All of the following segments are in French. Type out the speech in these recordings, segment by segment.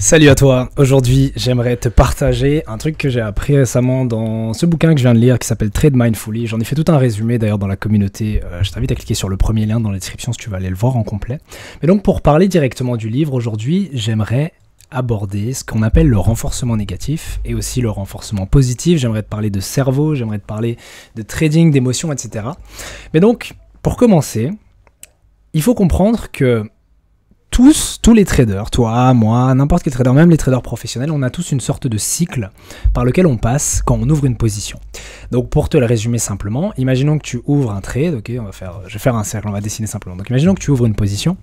Salut à toi, aujourd'hui j'aimerais te partager un truc que j'ai appris récemment dans ce bouquin que je viens de lire qui s'appelle Trade Mindfully. J'en ai fait tout un résumé d'ailleurs dans la communauté, je t'invite à cliquer sur le premier lien dans la description si tu veux aller le voir en complet. Mais donc pour parler directement du livre, aujourd'hui j'aimerais aborder ce qu'on appelle le renforcement négatif et aussi le renforcement positif. J'aimerais te parler de cerveau, j'aimerais te parler de trading, d'émotions, etc. Mais donc pour commencer, il faut comprendre que tous les traders, toi, moi, n'importe quel trader, même les traders professionnels, on a tous une sorte de cycle par lequel on passe quand on ouvre une position. Donc pour te le résumer simplement, imaginons que tu ouvres un trade, ok, je vais faire un cercle, on va dessiner simplement. Donc imaginons que tu ouvres une position.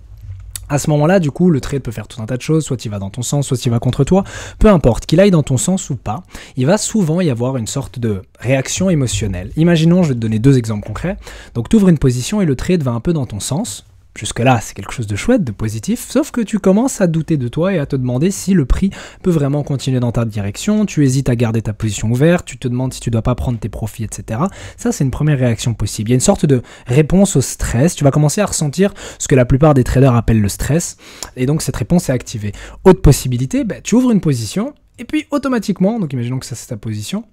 À ce moment-là, du coup, le trade peut faire tout un tas de choses, soit il va dans ton sens, soit il va contre toi, peu importe, qu'il aille dans ton sens ou pas, il va souvent y avoir une sorte de réaction émotionnelle. Imaginons, je vais te donner deux exemples concrets. Donc tu ouvres une position et le trade va un peu dans ton sens. Jusque-là, c'est quelque chose de chouette, de positif, sauf que tu commences à douter de toi et à te demander si le prix peut vraiment continuer dans ta direction, tu hésites à garder ta position ouverte, tu te demandes si tu dois pas prendre tes profits, etc. Ça, c'est une première réaction possible. Il y a une sorte de réponse au stress, tu vas commencer à ressentir ce que la plupart des traders appellent le stress, et donc cette réponse est activée. Autre possibilité, tu ouvres une position, et puis automatiquement, donc imaginons que ça c'est ta position,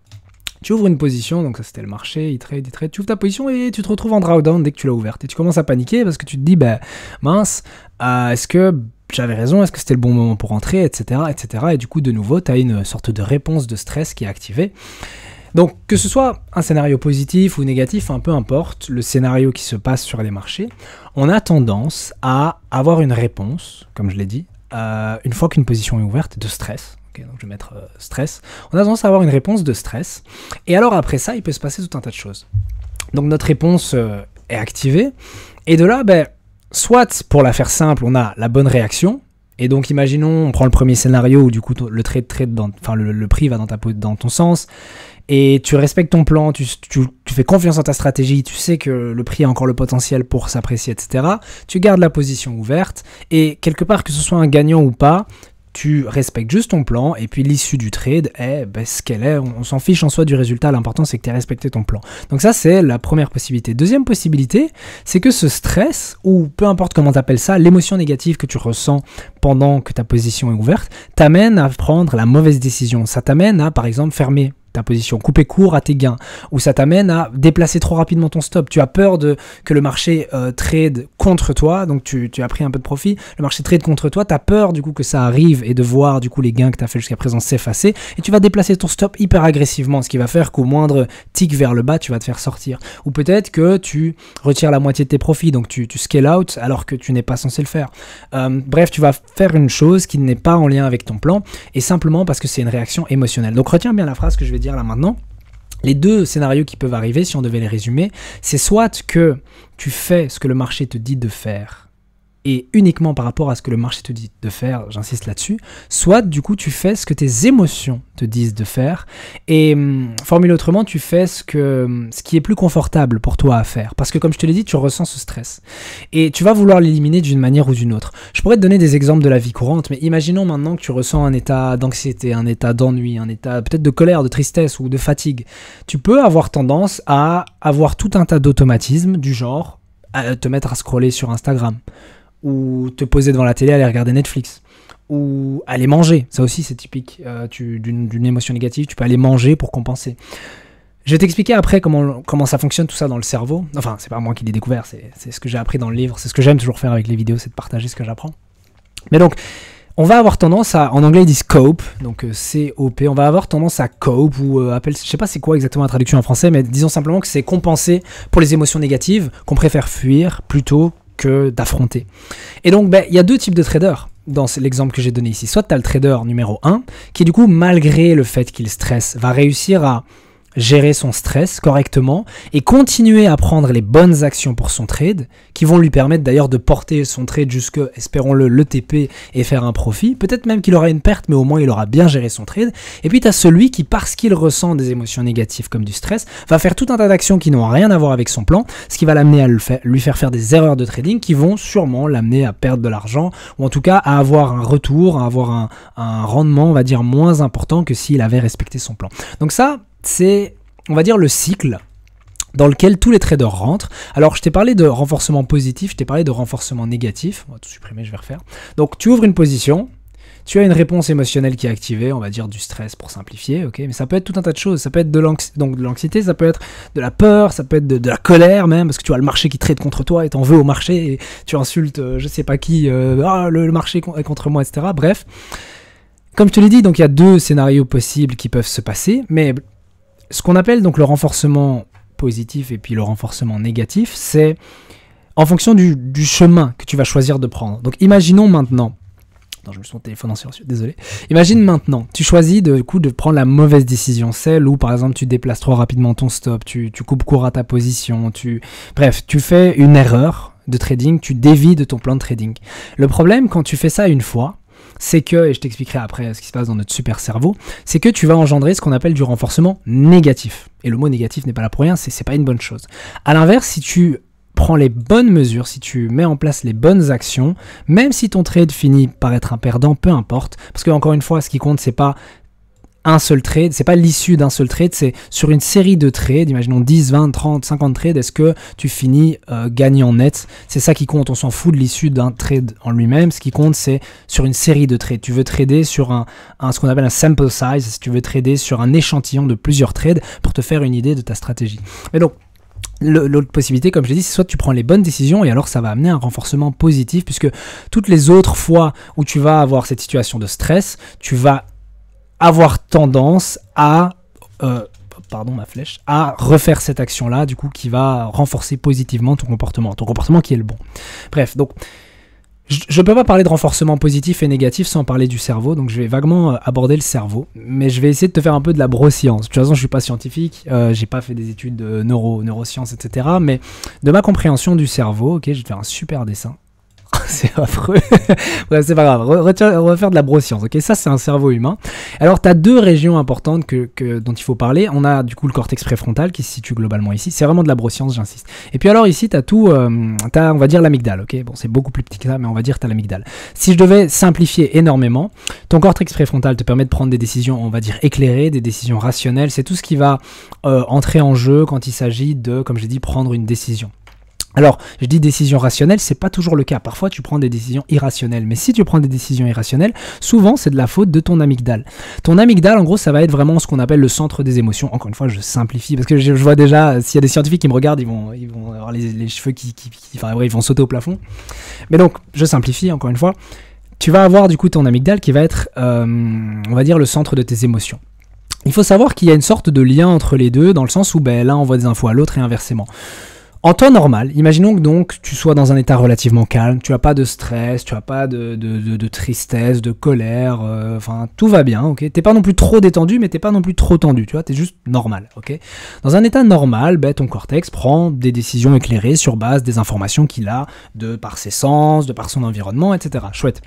tu ouvres une position, donc ça c'était le marché, il trade, tu ouvres ta position et tu te retrouves en drawdown dès que tu l'as ouverte. Et tu commences à paniquer parce que tu te dis, mince, est-ce que j'avais raison, est-ce que c'était le bon moment pour entrer, etc., etc. Et du coup, de nouveau, tu as une sorte de réponse de stress qui est activée. Donc, que ce soit un scénario positif ou négatif, peu importe le scénario qui se passe sur les marchés, on a tendance à avoir une réponse, comme je l'ai dit, une fois qu'une position est ouverte, de stress. Okay, donc je vais mettre stress. On a tendance à avoir une réponse de stress. Et alors après ça, il peut se passer tout un tas de choses. Donc notre réponse est activée. Et de là, soit pour la faire simple, on a la bonne réaction. Et donc imaginons, on prend le premier scénario où du coup le prix va dans ton sens. Et tu respectes ton plan, tu fais confiance en ta stratégie, tu sais que le prix a encore le potentiel pour s'apprécier, etc. Tu gardes la position ouverte. Et quelque part, que ce soit un gagnant ou pas, tu respectes juste ton plan, et puis l'issue du trade est ce qu'elle est, on s'en fiche en soi du résultat, l'important c'est que tu aies respecté ton plan. Donc ça c'est la première possibilité. Deuxième possibilité, c'est que ce stress, ou peu importe comment tu appelles ça, l'émotion négative que tu ressens pendant que ta position est ouverte, t'amène à prendre la mauvaise décision. Ça t'amène à, par exemple, fermer ta position, couper court à tes gains, ou ça t'amène à déplacer trop rapidement ton stop. Tu as peur que le marché trade contre toi, donc tu as pris un peu de profit, le marché trade contre toi, tu as peur du coup que ça arrive et de voir du coup les gains que tu as fait jusqu'à présent s'effacer, et tu vas déplacer ton stop hyper agressivement, ce qui va faire qu'au moindre tic vers le bas, tu vas te faire sortir. Ou peut-être que tu retires la moitié de tes profits, donc tu scale out alors que tu n'es pas censé le faire. Bref, tu vas faire une chose qui n'est pas en lien avec ton plan, et simplement parce que c'est une réaction émotionnelle. Donc retiens bien la phrase que je vais dire là maintenant. Les deux scénarios qui peuvent arriver, si on devait les résumer, c'est soit que tu fais ce que le marché te dit de faire, et uniquement par rapport à ce que le marché te dit de faire, j'insiste là-dessus, soit du coup tu fais ce que tes émotions te disent de faire, et formule autrement, tu fais ce qui est plus confortable pour toi à faire, parce que comme je te l'ai dit, tu ressens ce stress, et tu vas vouloir l'éliminer d'une manière ou d'une autre. Je pourrais te donner des exemples de la vie courante, mais imaginons maintenant que tu ressens un état d'anxiété, un état d'ennui, un état peut-être de colère, de tristesse ou de fatigue. Tu peux avoir tendance à avoir tout un tas d'automatismes du genre à te mettre à scroller sur Instagram, ou te poser devant la télé, aller regarder Netflix, ou aller manger. Ça aussi, c'est typique d'une émotion négative. Tu peux aller manger pour compenser. Je vais t'expliquer après comment ça fonctionne tout ça dans le cerveau. Enfin, c'est pas moi qui l'ai découvert, c'est ce que j'ai appris dans le livre. C'est ce que j'aime toujours faire avec les vidéos, c'est de partager ce que j'apprends. Mais donc, on va avoir tendance à, en anglais ils disent cope, donc C-O-P, on va avoir tendance à cope, ou je sais pas c'est quoi exactement la traduction en français, mais disons simplement que c'est compenser pour les émotions négatives qu'on préfère fuir plutôt que d'affronter. Et donc, il y a deux types de traders dans l'exemple que j'ai donné ici. Soit tu as le trader numéro 1, qui du coup, malgré le fait qu'il stresse, va réussir à gérer son stress correctement et continuer à prendre les bonnes actions pour son trade, qui vont lui permettre d'ailleurs de porter son trade jusque, espérons-le, le TP et faire un profit. Peut-être même qu'il aura une perte, mais au moins il aura bien géré son trade. Et puis tu as celui qui, parce qu'il ressent des émotions négatives comme du stress, va faire tout un tas d'actions qui n'ont rien à voir avec son plan, ce qui va l'amener à lui faire faire des erreurs de trading qui vont sûrement l'amener à perdre de l'argent, ou en tout cas à avoir un retour, à avoir un rendement, on va dire, moins important que s'il avait respecté son plan. Donc ça, c'est, on va dire, le cycle dans lequel tous les traders rentrent. Alors, je t'ai parlé de renforcement positif, je t'ai parlé de renforcement négatif. On va tout supprimer, je vais refaire. Donc, tu ouvres une position, tu as une réponse émotionnelle qui est activée, on va dire du stress pour simplifier, ok, mais ça peut être tout un tas de choses, ça peut être de l'anxiété, ça peut être de la peur, ça peut être de la colère même, parce que tu as le marché qui traite contre toi et t'en veux au marché, et tu insultes je sais pas qui, le marché est contre moi, etc. Bref, comme je te l'ai dit, donc il y a deux scénarios possibles qui peuvent se passer, mais ce qu'on appelle donc le renforcement positif et puis le renforcement négatif, c'est en fonction du chemin que tu vas choisir de prendre. Donc imaginons maintenant, attends, je me suis mon téléphone en silencieux, désolé. Imagine maintenant, tu choisis de prendre la mauvaise décision, celle où par exemple tu déplaces trop rapidement ton stop, tu coupes court à ta position, bref, tu fais une erreur de trading, tu dévies de ton plan de trading. Le problème quand tu fais ça une fois, c'est que, et je t'expliquerai après ce qui se passe dans notre super cerveau, c'est que tu vas engendrer ce qu'on appelle du renforcement négatif. Et le mot négatif n'est pas là pour rien, c'est pas une bonne chose. À l'inverse, si tu prends les bonnes mesures, si tu mets en place les bonnes actions, même si ton trade finit par être un perdant, peu importe, parce que encore une fois, ce qui compte, c'est pas un seul trade, c'est pas l'issue d'un seul trade, c'est sur une série de trades, imaginons 10, 20, 30, 50 trades, est-ce que tu finis gagnant net? C'est ça qui compte, on s'en fout de l'issue d'un trade en lui-même, ce qui compte c'est sur une série de trades. Tu veux trader sur ce qu'on appelle un sample size, tu veux trader sur un échantillon de plusieurs trades pour te faire une idée de ta stratégie. Mais donc, l'autre possibilité, comme je l'ai dit, c'est soit tu prends les bonnes décisions et alors ça va amener un renforcement positif puisque toutes les autres fois où tu vas avoir cette situation de stress, tu vas avoir tendance à à refaire cette action-là, du coup, qui va renforcer positivement ton comportement qui est le bon. Bref, donc, je ne peux pas parler de renforcement positif et négatif sans parler du cerveau, donc je vais vaguement aborder le cerveau, mais je vais essayer de te faire un peu de la neuroscience. De toute façon, je ne suis pas scientifique, j'ai pas fait des études de neurosciences, etc., mais de ma compréhension du cerveau, ok, je vais te faire un super dessin. C'est affreux. Bref, c'est pas grave. On va faire de la neuroscience. Ok, ça c'est un cerveau humain. Alors, tu as deux régions importantes dont il faut parler. On a du coup le cortex préfrontal qui se situe globalement ici. C'est vraiment de la neuroscience, j'insiste. Et puis alors ici, tu as tout, on va dire l'amygdale. Ok, bon, c'est beaucoup plus petit que ça, mais on va dire que tu as l'amygdale. Si je devais simplifier énormément, ton cortex préfrontal te permet de prendre des décisions, on va dire éclairées, des décisions rationnelles. C'est tout ce qui va entrer en jeu quand il s'agit de, comme j'ai dit, prendre une décision. Alors, je dis décision rationnelle, c'est pas toujours le cas. Parfois, tu prends des décisions irrationnelles. Mais si tu prends des décisions irrationnelles, souvent, c'est de la faute de ton amygdale. Ton amygdale, en gros, ça va être vraiment ce qu'on appelle le centre des émotions. Encore une fois, je simplifie parce que je vois déjà, s'il y a des scientifiques qui me regardent, ils vont avoir les cheveux enfin, ouais, ils vont sauter au plafond. Mais donc, je simplifie, encore une fois. Tu vas avoir, du coup, ton amygdale qui va être, on va dire, le centre de tes émotions. Il faut savoir qu'il y a une sorte de lien entre les deux, dans le sens où, l'un envoie des infos à l'autre et inversement. En temps normal, imaginons que donc tu sois dans un état relativement calme, tu n'as pas de stress, tu n'as pas de tristesse, de colère, enfin tout va bien, ok. T'es pas non plus trop détendu, mais t'es pas non plus trop tendu, tu vois, t'es juste normal, ok. Dans un état normal, ton cortex prend des décisions éclairées sur base des informations qu'il a de par ses sens, de par son environnement, etc. Chouette.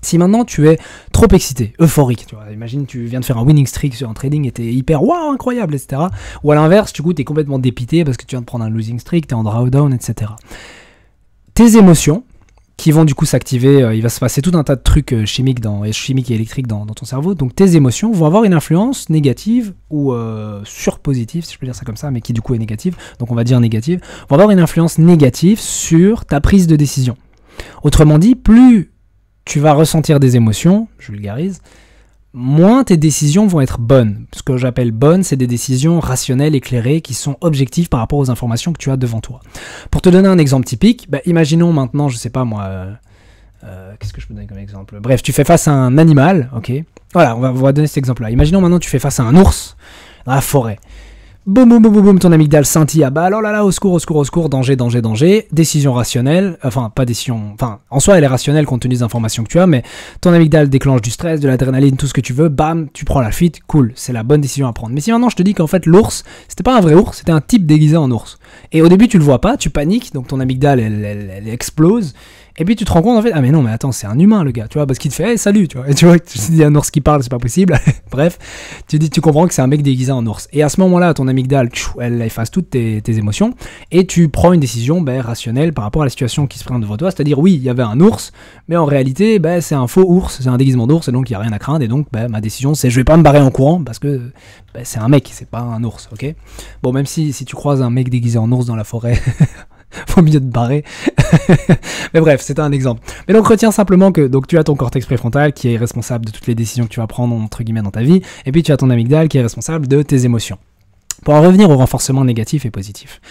Si maintenant tu es trop excité, euphorique, tu vois, imagine tu viens de faire un winning streak sur un trading et t'es hyper waouh incroyable, etc. Ou à l'inverse, du coup t'es complètement dépité parce que tu viens de prendre un losing streak, t'es en drawdown, etc. Tes émotions qui vont du coup s'activer, il va se passer tout un tas de trucs chimiques et électriques dans ton cerveau, donc tes émotions vont avoir une influence négative ou surpositive, si je peux dire ça comme ça, mais qui du coup est négative, donc on va dire négative, vont avoir une influence négative sur ta prise de décision. Autrement dit, plus tu vas ressentir des émotions, je vulgarise, moins tes décisions vont être bonnes. Ce que j'appelle bonnes, c'est des décisions rationnelles, éclairées, qui sont objectives par rapport aux informations que tu as devant toi. Pour te donner un exemple typique, imaginons maintenant, je sais pas moi, qu'est-ce que je peux donner comme exemple? Bref, tu fais face à un animal, ok? Voilà, on va donner cet exemple-là. Imaginons maintenant tu fais face à un ours dans la forêt. Boum, boum, boum, boum, ton amygdale scintille, alors là, au secours, danger, décision rationnelle, enfin, pas décision, enfin, en soi, elle est rationnelle compte tenu des informations que tu as, mais ton amygdale déclenche du stress, de l'adrénaline, tout ce que tu veux, bam, tu prends la fuite, cool, c'est la bonne décision à prendre. Mais si maintenant je te dis qu'en fait, l'ours, c'était pas un vrai ours, c'était un type déguisé en ours. Et au début, tu le vois pas, tu paniques, donc ton amygdale, elle explose, et puis tu te rends compte en fait, ah mais non mais attends, c'est un humain le gars, tu vois, parce qu'il te fait hey, salut, tu vois, et tu vois, tu te dis un ours qui parle, c'est pas possible. Bref, tu comprends que c'est un mec déguisé en ours. Et à ce moment-là, ton amygdale, elle efface toutes tes émotions, et tu prends une décision rationnelle par rapport à la situation qui se présente devant toi, c'est-à-dire oui, il y avait un ours, mais en réalité, c'est un faux ours, c'est un déguisement d'ours, et donc il n'y a rien à craindre, et donc ma décision c'est je vais pas me barrer en courant, parce que c'est un mec, c'est pas un ours, ok. Bon, même si tu croises un mec déguisé en ours dans la forêt... Faut mieux te barrer. Mais bref, c'était un exemple. Mais donc retiens simplement que donc tu as ton cortex préfrontal qui est responsable de toutes les décisions que tu vas prendre entre guillemets dans ta vie, et puis tu as ton amygdale qui est responsable de tes émotions. Pour en revenir au renforcement négatif et positif.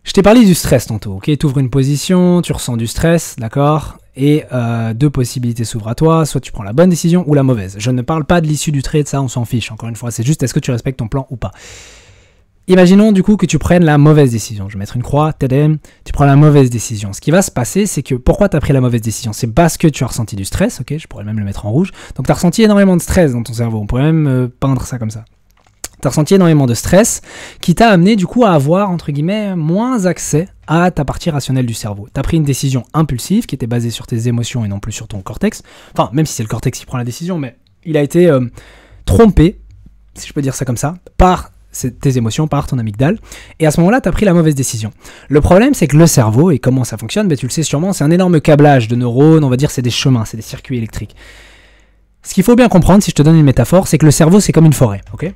Je t'ai parlé du stress tantôt, ok? Tu ouvres une position, tu ressens du stress, d'accord? Et deux possibilités s'ouvrent à toi, soit tu prends la bonne décision ou la mauvaise. Je ne parle pas de l'issue du trade, ça on s'en fiche, encore une fois, c'est juste est-ce que tu respectes ton plan ou pas. Imaginons du coup que tu prennes la mauvaise décision. Je vais mettre une croix, tadam, tu prends la mauvaise décision. Ce qui va se passer, c'est que pourquoi tu as pris la mauvaise décision? C'est parce que tu as ressenti du stress, ok? Je pourrais même le mettre en rouge. Donc tu as ressenti énormément de stress dans ton cerveau, on pourrait même peindre ça comme ça. Tu as ressenti énormément de stress qui t'a amené du coup à avoir, entre guillemets, moins accès à ta partie rationnelle du cerveau. Tu as pris une décision impulsive qui était basée sur tes émotions et non plus sur ton cortex. Enfin, même si c'est le cortex qui prend la décision, mais il a été trompé, si je peux dire ça comme ça, par tes émotions, par ton amygdale. Et à ce moment-là, tu as pris la mauvaise décision. Le problème, c'est que le cerveau, et comment ça fonctionne, tu le sais sûrement, c'est un énorme câblage de neurones, on va dire c'est des chemins, c'est des circuits électriques. Ce qu'il faut bien comprendre, si je te donne une métaphore, c'est que le cerveau, c'est comme une forêt, ok?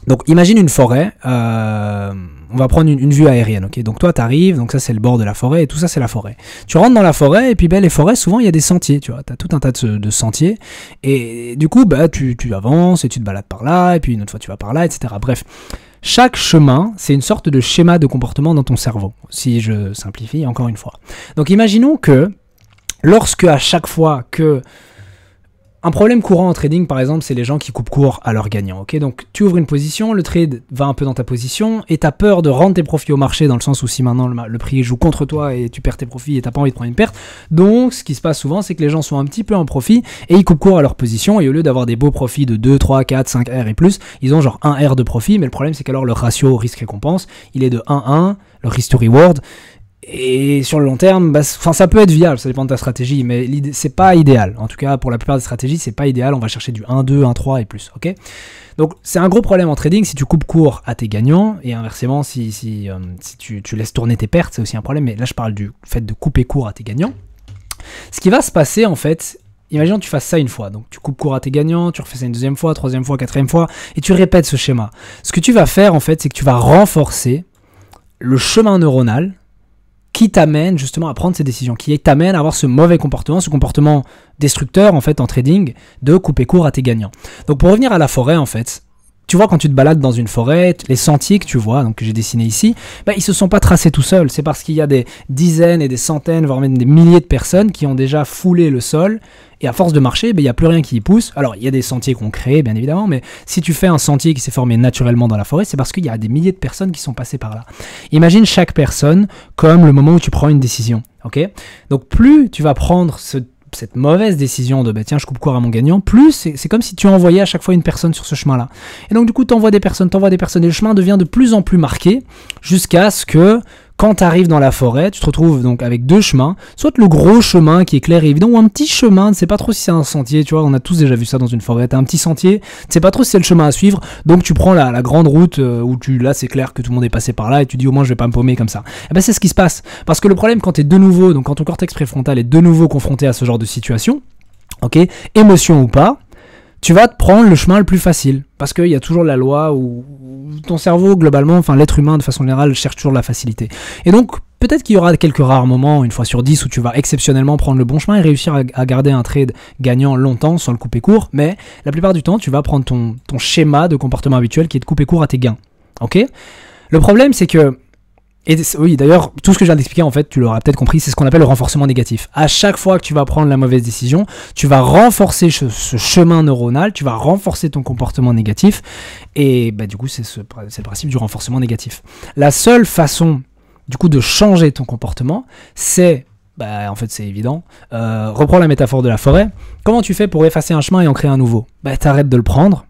Donc imagine une forêt, on va prendre une vue aérienne, ok? Donc toi t'arrives, donc ça c'est le bord de la forêt et tout ça c'est la forêt. Tu rentres dans la forêt et puis les forêts souvent il y a des sentiers, tu vois, t'as tout un tas de sentiers et du coup tu avances et tu te balades par là et puis une autre fois tu vas par là, etc. Bref, chaque chemin c'est une sorte de schéma de comportement dans ton cerveau, si je simplifie encore une fois. Donc imaginons que lorsque à chaque fois que un problème courant en trading, par exemple, c'est les gens qui coupent court à leurs gagnants. Okay, donc, tu ouvres une position, le trade va un peu dans ta position, et tu as peur de rendre tes profits au marché, dans le sens où si maintenant le prix joue contre toi et tu perds tes profits et tu n'as pas envie de prendre une perte. Donc, ce qui se passe souvent, c'est que les gens sont un petit peu en profit et ils coupent court à leur position, et au lieu d'avoir des beaux profits de 2, 3, 4, 5 R et plus, ils ont genre 1 R de profit, mais le problème, c'est qu'alors le ratio risque-récompense, il est de 1-1, le risk to reward. Et sur le long terme, ça peut être viable, ça dépend de ta stratégie, mais c'est pas idéal. En tout cas, pour la plupart des stratégies, c'est pas idéal. On va chercher du 1, 2, 1, 3 et plus, ok? Donc, c'est un gros problème en trading si tu coupes court à tes gagnants, et inversement, si tu laisses tourner tes pertes, c'est aussi un problème. Mais là, je parle du fait de couper court à tes gagnants. Ce qui va se passer, en fait, imaginons que tu fasses ça une fois. Donc, tu coupes court à tes gagnants, tu refais ça une deuxième fois, troisième fois, quatrième fois, et tu répètes ce schéma. Ce que tu vas faire, en fait, c'est que tu vas renforcer le chemin neuronal qui t'amène justement à prendre ces décisions, qui t'amène à avoir ce mauvais comportement, ce comportement destructeur en fait en trading, de couper court à tes gagnants. Donc pour revenir à la forêt en fait, tu vois quand tu te balades dans une forêt, les sentiers que tu vois, donc que j'ai dessinés ici, ils se sont pas tracés tout seuls, c'est parce qu'il y a des dizaines et des centaines, voire même des milliers de personnes qui ont déjà foulé le sol, et à force de marcher, il n'y a plus rien qui y pousse. Alors il y a des sentiers qu'on crée bien évidemment, mais si tu fais un sentier qui s'est formé naturellement dans la forêt, c'est parce qu'il y a des milliers de personnes qui sont passées par là. Imagine chaque personne comme le moment où tu prends une décision, ok? Donc plus tu vas prendre cette mauvaise décision de tiens je coupe court à mon gagnant, plus c'est comme si tu envoyais à chaque fois une personne sur ce chemin là, et donc du coup t'envoies des personnes et le chemin devient de plus en plus marqué jusqu'à ce que quand tu arrives dans la forêt, tu te retrouves donc avec deux chemins, soit le gros chemin qui est clair et évident, ou un petit chemin, tu ne sais pas trop si c'est un sentier, tu vois, on a tous déjà vu ça dans une forêt, tu as un petit sentier, tu ne sais pas trop si c'est le chemin à suivre, donc tu prends la grande route où là c'est clair que tout le monde est passé par là et tu dis au moins je vais pas me paumer comme ça. Et c'est ce qui se passe, parce que le problème quand tu es de nouveau, donc quand ton cortex préfrontal est de nouveau confronté à ce genre de situation, ok, émotion ou pas, tu vas te prendre le chemin le plus facile. Parce qu'il y a toujours la loi où ton cerveau, globalement, enfin l'être humain de façon générale, cherche toujours la facilité. Et donc, peut-être qu'il y aura quelques rares moments, une fois sur 10, où tu vas exceptionnellement prendre le bon chemin et réussir à garder un trade gagnant longtemps sans le couper court. Mais la plupart du temps, tu vas prendre ton schéma de comportement habituel qui est de couper court à tes gains. Ok ? Le problème, c'est que et oui, d'ailleurs, tout ce que je viens d'expliquer, en fait, tu l'auras peut-être compris, c'est ce qu'on appelle le renforcement négatif. À chaque fois que tu vas prendre la mauvaise décision, tu vas renforcer ce chemin neuronal, tu vas renforcer ton comportement négatif, et du coup, c'est le principe du renforcement négatif. La seule façon, du coup, de changer ton comportement, c'est, en fait, c'est évident, reprends la métaphore de la forêt. Comment tu fais pour effacer un chemin et en créer un nouveau ? T'arrêtes de le prendre,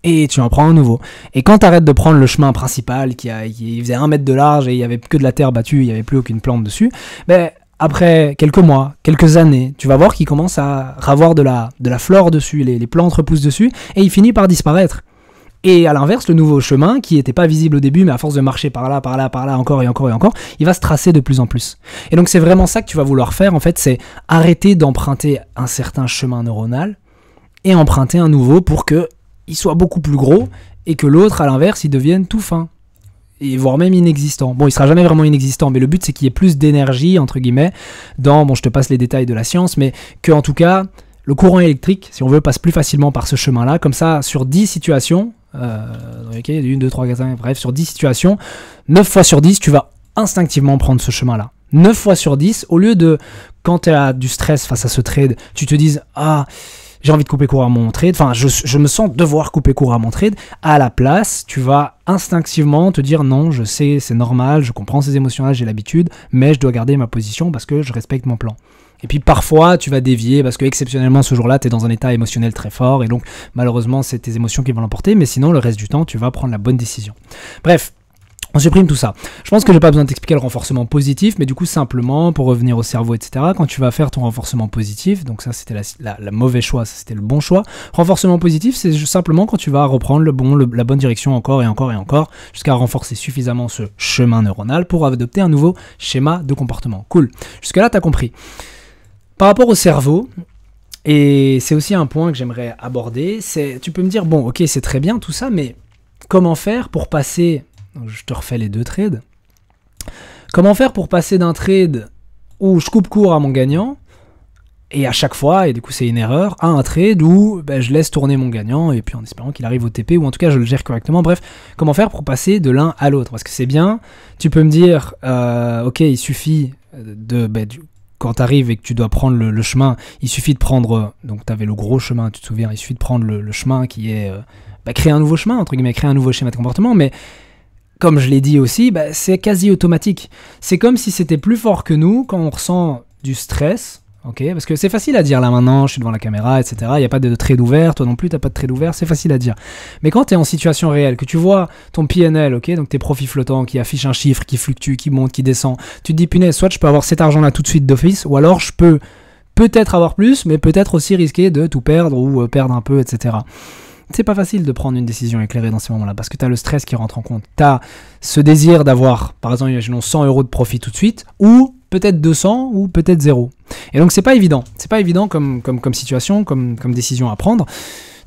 et tu en prends un nouveau. Et quand tu arrêtes de prendre le chemin principal qui faisait 1 mètre de large et il n'y avait que de la terre battue, il n'y avait plus aucune plante dessus, après quelques mois, quelques années, tu vas voir qu'il commence à avoir de la flore dessus, les plantes repoussent dessus, et il finit par disparaître. Et à l'inverse, le nouveau chemin, qui n'était pas visible au début, mais à force de marcher par là, encore et encore et encore, il va se tracer de plus en plus. Et donc c'est vraiment ça que tu vas vouloir faire, en fait, c'est arrêter d'emprunter un certain chemin neuronal et emprunter un nouveau pour que il soit beaucoup plus gros et que l'autre, à l'inverse, il devienne tout fin. et voire même inexistant. Bon, il sera jamais vraiment inexistant, mais le but c'est qu'il y ait plus d'énergie, entre guillemets, dans, bon je te passe les détails de la science, mais que en tout cas, le courant électrique, si on veut, passe plus facilement par ce chemin-là, comme ça, sur 10 situations, ok, 1, 2, 3, 4, 5, bref, sur 10 situations, 9 fois sur 10, tu vas instinctivement prendre ce chemin-là. 9 fois sur 10, au lieu de, quand tu as du stress face à ce trade, tu te dises « Ah, j'ai envie de couper court à mon trade, enfin, je me sens devoir couper court à mon trade », à la place, tu vas instinctivement te dire « Non, je sais, c'est normal, je comprends ces émotions-là, j'ai l'habitude, mais je dois garder ma position parce que je respecte mon plan. » Et puis parfois, tu vas dévier parce que exceptionnellement ce jour-là, tu es dans un état émotionnel très fort et donc malheureusement, c'est tes émotions qui vont l'emporter, mais sinon, le reste du temps, tu vas prendre la bonne décision. Bref, on supprime tout ça. Je pense que j'ai pas besoin de t'expliquer le renforcement positif, mais du coup, simplement, pour revenir au cerveau, etc., quand tu vas faire ton renforcement positif, donc ça, c'était la mauvais choix, ça, c'était le bon choix. Renforcement positif, c'est simplement quand tu vas reprendre la bonne direction encore et encore et encore, jusqu'à renforcer suffisamment ce chemin neuronal pour adopter un nouveau schéma de comportement. Cool. Jusque-là, tu as compris. Par rapport au cerveau, et c'est aussi un point que j'aimerais aborder, c'est, tu peux me dire, bon, ok, c'est très bien tout ça, mais comment faire pour passer, donc je te refais les deux trades, comment faire pour passer d'un trade où je coupe court à mon gagnant, et à chaque fois, et du coup c'est une erreur, à un trade où ben, je laisse tourner mon gagnant, et puis en espérant qu'il arrive au TP, ou en tout cas je le gère correctement, bref, comment faire pour passer de l'un à l'autre, parce que c'est bien, tu peux me dire, ok, il suffit de... quand tu arrives et que tu dois prendre le chemin, il suffit de prendre, donc tu avais le gros chemin, tu te souviens, il suffit de prendre le chemin qui est, créer un nouveau chemin, entre guillemets, créer un nouveau schéma de comportement, mais comme je l'ai dit aussi, c'est quasi automatique. C'est comme si c'était plus fort que nous quand on ressent du stress, ok, parce que c'est facile à dire là maintenant, je suis devant la caméra, etc. Il n'y a pas de trade ouvert, toi non plus, tu n'as pas de trade ouvert, c'est facile à dire. Mais quand tu es en situation réelle, que tu vois ton PNL, ok, donc tes profits flottants qui affichent un chiffre, qui fluctue, qui monte, qui descend, tu te dis, punaise, soit je peux avoir cet argent-là tout de suite d'office, ou alors je peux peut-être avoir plus, mais peut-être aussi risquer de tout perdre ou perdre un peu, etc. C'est pas facile de prendre une décision éclairée dans ces moments-là, parce que tu as le stress qui rentre en compte. Tu as ce désir d'avoir, par exemple, imaginons 100 € de profit tout de suite, ou peut-être 200, ou peut-être 0. Et donc c'est pas évident comme situation, comme décision à prendre.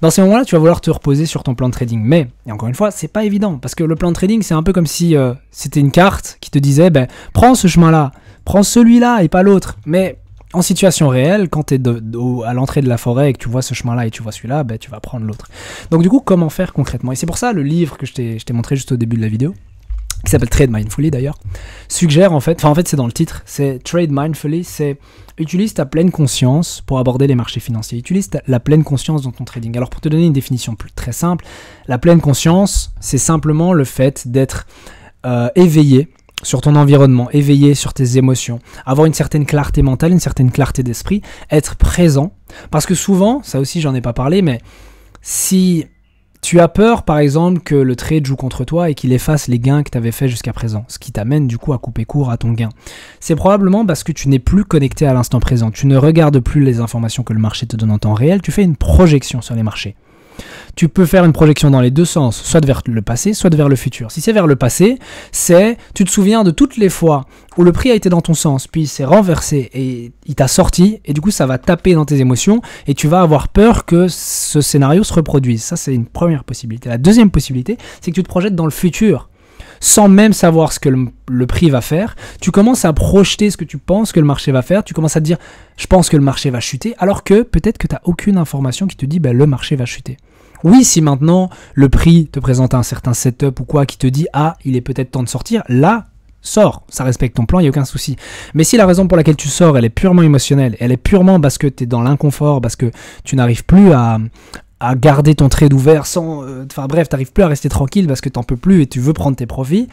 Dans ces moments-là, tu vas vouloir te reposer sur ton plan de trading. Mais, et encore une fois, c'est pas évident, parce que le plan de trading, c'est un peu comme si c'était une carte qui te disait, prends ce chemin-là, prends celui-là et pas l'autre. Mais en situation réelle, quand tu es à l'entrée de la forêt et que tu vois ce chemin-là et tu vois celui-là, tu vas prendre l'autre. Donc du coup, comment faire concrètement? Et c'est pour ça, le livre que je t'ai montré juste au début de la vidéo, qui s'appelle Trade Mindfully d'ailleurs, suggère en fait c'est dans le titre, c'est Trade Mindfully, c'est utilise ta pleine conscience pour aborder les marchés financiers, utilise la pleine conscience dans ton trading. Alors pour te donner une définition très simple, la pleine conscience, c'est simplement le fait d'être éveillé sur ton environnement, éveillé sur tes émotions, avoir une certaine clarté mentale, une certaine clarté d'esprit, être présent, parce que souvent, ça aussi j'en ai pas parlé, mais si tu as peur, par exemple, que le trade joue contre toi et qu'il efface les gains que tu avais fait jusqu'à présent, ce qui t'amène du coup à couper court à ton gain. C'est probablement parce que tu n'es plus connecté à l'instant présent. Tu ne regardes plus les informations que le marché te donne en temps réel, tu fais une projection sur les marchés. Tu peux faire une projection dans les deux sens, soit vers le passé, soit vers le futur. Si c'est vers le passé, tu te souviens de toutes les fois où le prix a été dans ton sens, puis il s'est renversé et il t'a sorti, et du coup ça va taper dans tes émotions, et tu vas avoir peur que ce scénario se reproduise. Ça, c'est une première possibilité. La deuxième possibilité, c'est que tu te projettes dans le futur. Sans même savoir ce que le prix va faire, tu commences à projeter ce que tu penses que le marché va faire, tu commences à te dire « je pense que le marché va chuter », alors que peut-être que tu n'as aucune information qui te dit « le marché va chuter ». Oui, si maintenant le prix te présente un certain setup ou quoi qui te dit « ah, il est peut-être temps de sortir », là, sors, ça respecte ton plan, il n'y a aucun souci. Mais si la raison pour laquelle tu sors, elle est purement émotionnelle, elle est purement parce que tu es dans l'inconfort, parce que tu n'arrives plus à garder ton trade ouvert sans... bref, tu n'arrives plus à rester tranquille parce que tu n'en peux plus et tu veux prendre tes profits.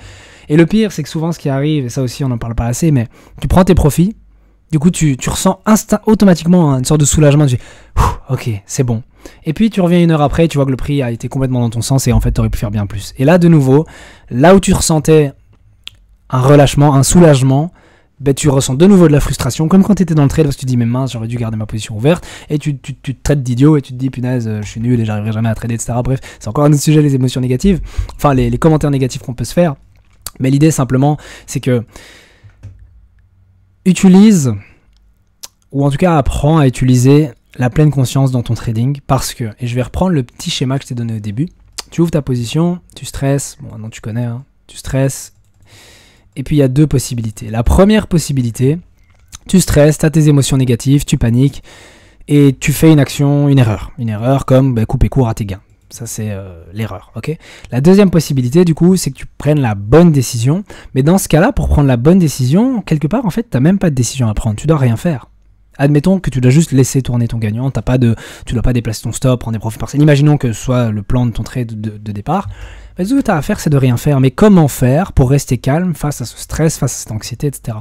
Et le pire, c'est que souvent ce qui arrive, et ça aussi on n'en parle pas assez, mais tu prends tes profits, du coup tu ressens automatiquement une sorte de soulagement, tu dis « ok, c'est bon ». Et puis tu reviens une heure après, tu vois que le prix a été complètement dans ton sens et en fait tu aurais pu faire bien plus. Et là de nouveau, là où tu ressentais un relâchement, un soulagement, tu ressens de nouveau de la frustration, comme quand tu étais dans le trade, parce que tu te dis mais mince, j'aurais dû garder ma position ouverte, et tu te traites d'idiot et tu te dis punaise, je suis nul et j'arriverai jamais à trader, etc. Bref, c'est encore un autre sujet, les émotions négatives, enfin les commentaires négatifs qu'on peut se faire. Mais l'idée simplement, c'est que utilise, ou en tout cas apprends à utiliser la pleine conscience dans ton trading, parce que, et je vais reprendre le petit schéma que je t'ai donné au début, tu ouvres ta position, tu stresses, bon maintenant tu connais, hein, tu stresses. Et puis il y a deux possibilités. La première possibilité, tu stresses, tu as tes émotions négatives, tu paniques, et tu fais une action, une erreur. Une erreur comme couper court à tes gains. Ça, c'est l'erreur, ok? La deuxième possibilité, du coup, c'est que tu prennes la bonne décision. Mais dans ce cas-là, pour prendre la bonne décision, quelque part, en fait, tu n'as même pas de décision à prendre. Tu dois rien faire. Admettons que tu dois juste laisser tourner ton gagnant. Tu dois pas déplacer ton stop, prendre des profits partiels. Imaginons que ce soit le plan de ton trade de départ. Tout ce que tu as à faire, c'est de rien faire. Mais comment faire pour rester calme face à ce stress, face à cette anxiété, etc.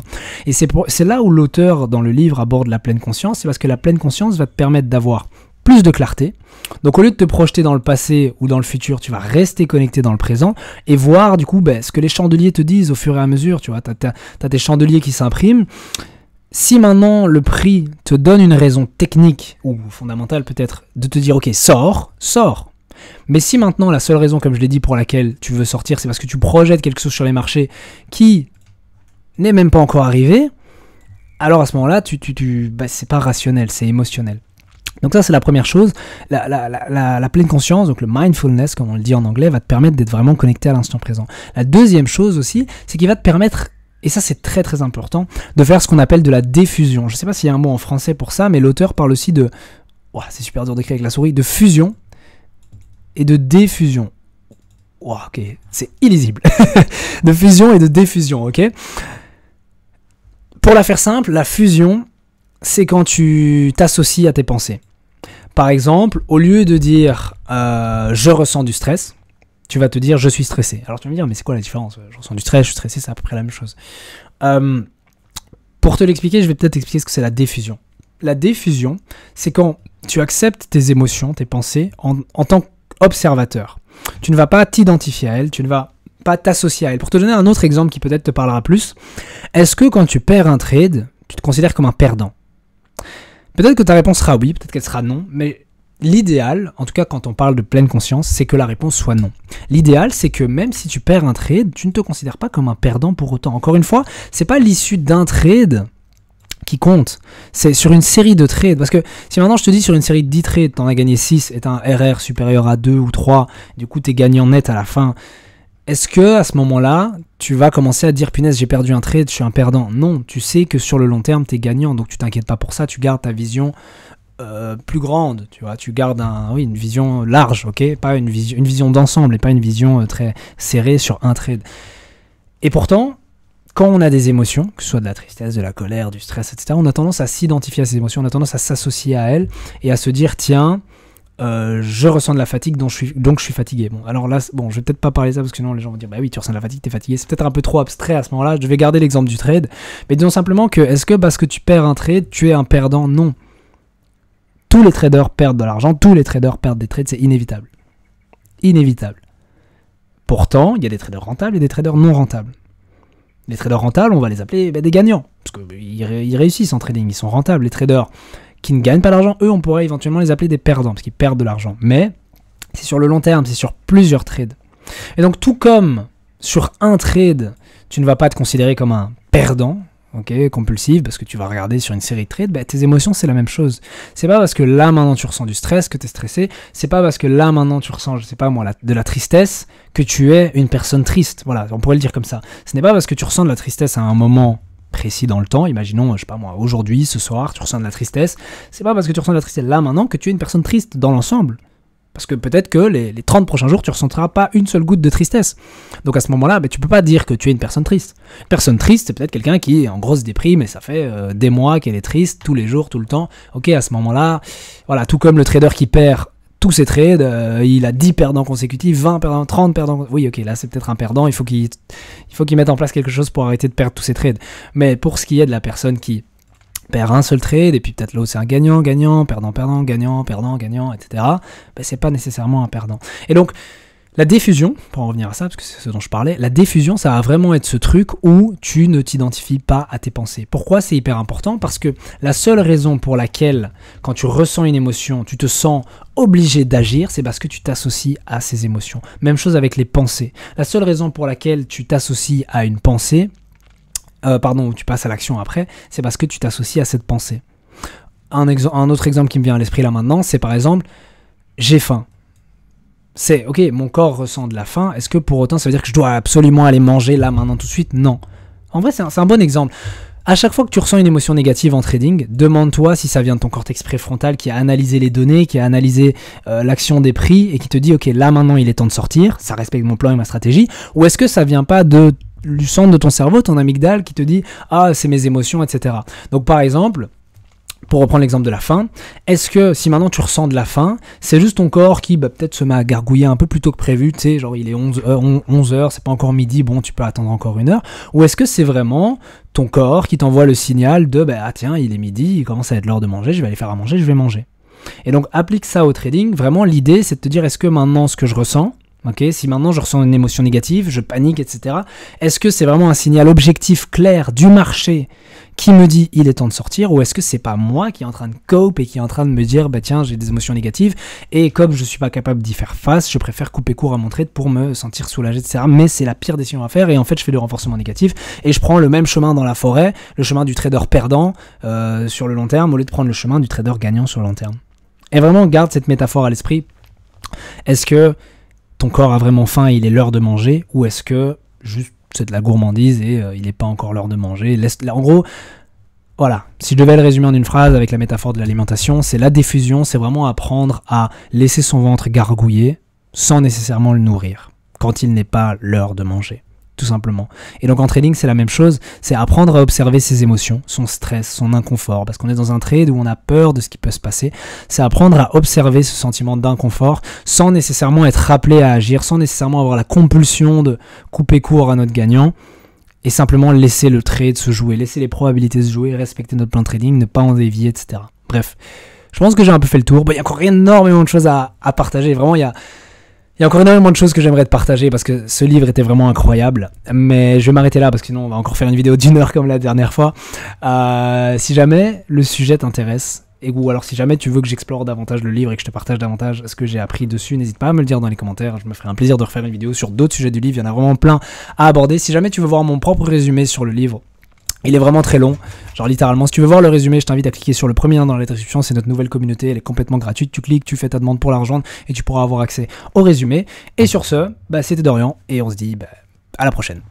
Et c'est là où l'auteur, dans le livre, aborde la pleine conscience. C'est parce que la pleine conscience va te permettre d'avoir plus de clarté. Donc au lieu de te projeter dans le passé ou dans le futur, tu vas rester connecté dans le présent et voir du coup ce que les chandeliers te disent au fur et à mesure. Tu vois, tu as tes chandeliers qui s'impriment. Si maintenant le prix te donne une raison technique ou fondamentale peut-être de te dire ok, sors. Mais si maintenant la seule raison, comme je l'ai dit, pour laquelle tu veux sortir, c'est parce que tu projettes quelque chose sur les marchés qui n'est même pas encore arrivé, alors à ce moment-là, c'est pas rationnel, c'est émotionnel. Donc ça, c'est la première chose. La pleine conscience, donc le mindfulness, comme on le dit en anglais, va te permettre d'être vraiment connecté à l'instant présent. La deuxième chose aussi, c'est qu'il va te permettre, et ça c'est très très important, de faire ce qu'on appelle de la diffusion. Je ne sais pas s'il y a un mot en français pour ça, mais l'auteur parle aussi de, c'est super dur d'écrire avec la souris, de fusion et de diffusion. Ok, c'est illisible. De fusion et de diffusion, ok? Pour la faire simple, la fusion, c'est quand tu t'associes à tes pensées. Par exemple, au lieu de dire je ressens du stress, tu vas te dire je suis stressé. Alors tu vas me dire mais c'est quoi la différence? Je ressens du stress, je suis stressé, c'est à peu près la même chose. Pour te l'expliquer, je vais peut-être expliquer ce que c'est la diffusion. La diffusion, c'est quand tu acceptes tes émotions, tes pensées en tant qu'observateur. Tu ne vas pas t'identifier à elles, tu ne vas pas t'associer à elles. Pour te donner un autre exemple qui peut-être te parlera plus, est-ce que quand tu perds un trade, tu te considères comme un perdant? Peut-être que ta réponse sera oui, peut-être qu'elle sera non, mais l'idéal, en tout cas quand on parle de pleine conscience, c'est que la réponse soit non. L'idéal, c'est que même si tu perds un trade, tu ne te considères pas comme un perdant pour autant. Encore une fois, c'est pas l'issue d'un trade qui compte, c'est sur une série de trades. Parce que si maintenant je te dis sur une série de 10 trades, tu en as gagné 6 et tu as un RR supérieur à 2 ou 3, du coup tu es gagnant net à la fin, est-ce que à ce moment-là, tu vas commencer à dire punaise, j'ai perdu un trade, je suis un perdant? Non, tu sais que sur le long terme, tu es gagnant, donc tu t'inquiètes pas pour ça, tu gardes ta vision plus grande, tu vois, tu gardes une vision large, ok, pas une vision d'ensemble et pas une vision très serrée sur un trade. Et pourtant, quand on a des émotions, que ce soit de la tristesse, de la colère, du stress, etc., on a tendance à s'identifier à ces émotions, on a tendance à s'associer à elles et à se dire tiens, je ressens de la fatigue, donc je suis fatigué. Bon, alors là, je vais peut-être pas parler de ça parce que sinon les gens vont dire bah oui, tu ressens de la fatigue, t'es fatigué. C'est peut-être un peu trop abstrait à ce moment-là. Je vais garder l'exemple du trade, mais disons simplement que est-ce que parce que tu perds un trade, tu es un perdant? Non. Tous les traders perdent de l'argent, tous les traders perdent des trades, c'est inévitable. Inévitable. Pourtant, il y a des traders rentables et des traders non rentables. Les traders rentables, on va les appeler des gagnants, parce qu'ils réussissent en trading, ils sont rentables. Les traders qui ne gagnent pas d'argent, eux, on pourrait éventuellement les appeler des perdants, parce qu'ils perdent de l'argent. Mais c'est sur le long terme, c'est sur plusieurs trades. Et donc, tout comme sur un trade, tu ne vas pas te considérer comme un perdant, ok, compulsif, parce que tu vas regarder sur une série de trades, tes émotions, c'est la même chose. C'est pas parce que là, maintenant, tu ressens du stress que tu es stressé, c'est pas parce que là, maintenant, tu ressens, je sais pas moi, de la tristesse, que tu es une personne triste. Voilà, on pourrait le dire comme ça. Ce n'est pas parce que tu ressens de la tristesse à un moment précis dans le temps, imaginons, je sais pas moi, aujourd'hui, ce soir, tu ressens de la tristesse, c'est pas parce que tu ressens de la tristesse là, maintenant, que tu es une personne triste dans l'ensemble. Parce que peut-être que les 30 prochains jours, tu ne ressentiras pas une seule goutte de tristesse. Donc à ce moment-là, tu ne peux pas dire que tu es une personne triste. Une personne triste, c'est peut-être quelqu'un qui est en grosse déprime et ça fait des mois qu'elle est triste, tous les jours, tout le temps. Ok, à ce moment-là, voilà, tout comme le trader qui perd tous ses trades, il a 10 perdants consécutifs, 20 perdants, 30 perdants. Oui, ok, là c'est peut-être un perdant, il faut qu'il mette en place quelque chose pour arrêter de perdre tous ses trades. Mais pour ce qui est de la personne qui perd un seul trade, et puis peut-être l'autre c'est un gagnant, perdant, gagnant, perdant, gagnant, etc. C'est pas nécessairement un perdant. Et donc, la diffusion, pour en revenir à ça, parce que c'est ce dont je parlais, la diffusion, ça va vraiment être ce truc où tu ne t'identifies pas à tes pensées. Pourquoi c'est hyper important? Parce que la seule raison pour laquelle, quand tu ressens une émotion, tu te sens obligé d'agir, c'est parce que tu t'associes à ces émotions. Même chose avec les pensées. La seule raison pour laquelle tu t'associes à une pensée, tu passes à l'action après, c'est parce que tu t'associes à cette pensée. Un autre exemple qui me vient à l'esprit là maintenant, c'est par exemple, j'ai faim. c'est, ok, mon corps ressent de la faim, est-ce que pour autant ça veut dire que je dois absolument aller manger là, maintenant, tout de suite? Non. En vrai, c'est un bon exemple. À chaque fois que tu ressens une émotion négative en trading, demande-toi si ça vient de ton cortex préfrontal qui a analysé les données, qui a analysé l'action des prix et qui te dit, ok, là maintenant il est temps de sortir, ça respecte mon plan et ma stratégie, ou est-ce que ça vient pas du centre de ton cerveau, ton amygdale, qui te dit, ah, c'est mes émotions, etc. Donc par exemple, pour reprendre l'exemple de la faim, est-ce que si maintenant tu ressens de la faim, c'est juste ton corps qui peut-être se met à gargouiller un peu plus tôt que prévu, tu sais, genre il est 11 heures, c'est pas encore midi, bon tu peux attendre encore une heure, ou est-ce que c'est vraiment ton corps qui t'envoie le signal de ah tiens, il est midi, il commence à être l'heure de manger, je vais aller faire à manger, je vais manger. Et donc applique ça au trading, vraiment l'idée c'est de te dire est-ce que maintenant ce que je ressens, si maintenant je ressens une émotion négative, je panique, etc. Est-ce que c'est vraiment un signal objectif clair du marché qui me dit il est temps de sortir, ou est-ce que c'est pas moi qui est en train de cope et qui est en train de me dire tiens, j'ai des émotions négatives et comme je suis pas capable d'y faire face, je préfère couper court à mon trade pour me sentir soulagé, etc. Mais c'est la pire décision à faire et en fait je fais du renforcement négatif et je prends le même chemin dans la forêt, le chemin du trader perdant sur le long terme au lieu de prendre le chemin du trader gagnant sur le long terme. Et vraiment garde cette métaphore à l'esprit. Est-ce que ton corps a vraiment faim et il est l'heure de manger, ou est-ce que juste c'est de la gourmandise et il n'est pas encore l'heure de manger? En gros, voilà, si je devais le résumer en une phrase avec la métaphore de l'alimentation, c'est la diffusion, c'est vraiment apprendre à laisser son ventre gargouiller sans nécessairement le nourrir, quand il n'est pas l'heure de manger, tout simplement. Et donc en trading, c'est la même chose, c'est apprendre à observer ses émotions, son stress, son inconfort, parce qu'on est dans un trade où on a peur de ce qui peut se passer, c'est apprendre à observer ce sentiment d'inconfort sans nécessairement être rappelé à agir, sans nécessairement avoir la compulsion de couper court à notre gagnant, et simplement laisser le trade se jouer, laisser les probabilités se jouer, respecter notre plan de trading, ne pas en dévier, etc. Bref, je pense que j'ai un peu fait le tour. Il y a encore énormément de choses à partager, vraiment, il y a encore énormément de choses que j'aimerais te partager parce que ce livre était vraiment incroyable. Mais je vais m'arrêter là parce que sinon on va encore faire une vidéo d'1 heure comme la dernière fois. Si jamais le sujet t'intéresse, ou alors si jamais tu veux que j'explore davantage le livre et que je te partage davantage ce que j'ai appris dessus, n'hésite pas à me le dire dans les commentaires. Je me ferai un plaisir de refaire une vidéo sur d'autres sujets du livre. Il y en a vraiment plein à aborder. Si jamais tu veux voir mon propre résumé sur le livre, il est vraiment très long, genre littéralement. Si tu veux voir le résumé, je t'invite à cliquer sur le premier lien dans la description, c'est notre nouvelle communauté, elle est complètement gratuite, tu cliques, tu fais ta demande pour la rejoindre et tu pourras avoir accès au résumé. Et sur ce, c'était Dorian et on se dit à la prochaine.